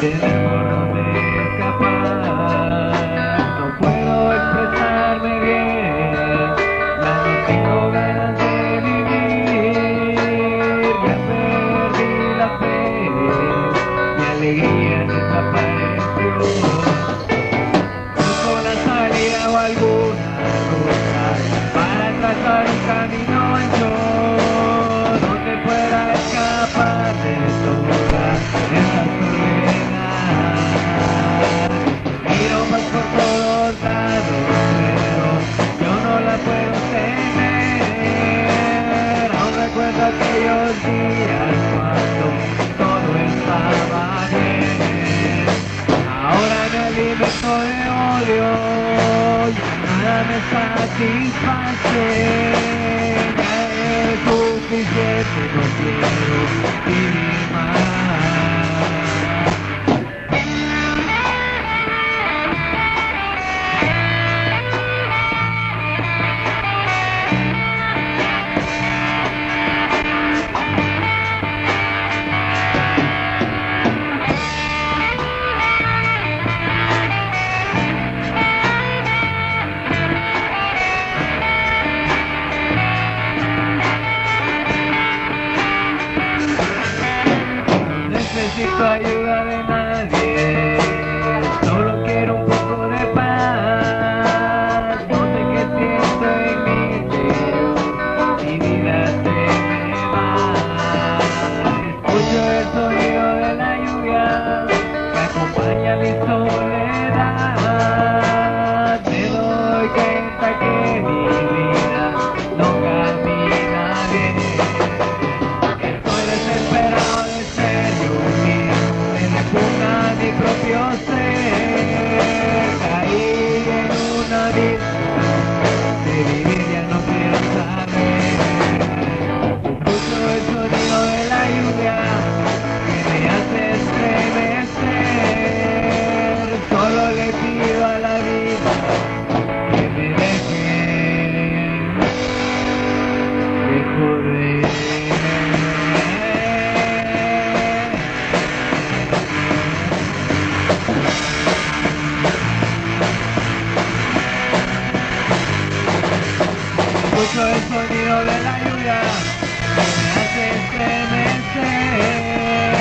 Tenemos donde escapar, no puedo expresarme bien, ya no tengo ganas de vivir, ya perdí la fe, mi alegría desapareció. Busco una salida o alguna ruta para trazar un camino ancho donde pueda escapar de toda esta soledad. Miro más por todos lados, pero yo no la puedo tener. Aún recuerdo aquellos días cuando todo estaba bien. Ahora me alimento de odio, nada me satisface, ya es suficiente, no quiero vivir más. Necesito ayuda de nadie, solo quiero un poco de paz. No sé qué siento en mi interior, mi vida se me va. Escucho el sonido de la lluvia que acompaña mi soledad. Me doy cuenta que mi vida no camina bien. Estoy desesperado de ser yo mismo, me repugna mi propio ser. Caí en un abismo, de vivir ya no quiero saber. Escucho el sonido de la lluvia que me hace estremecer. Solo le pido a la vida que me deje de joder. Escucho el sonido de la lluvia que me hace estremecer.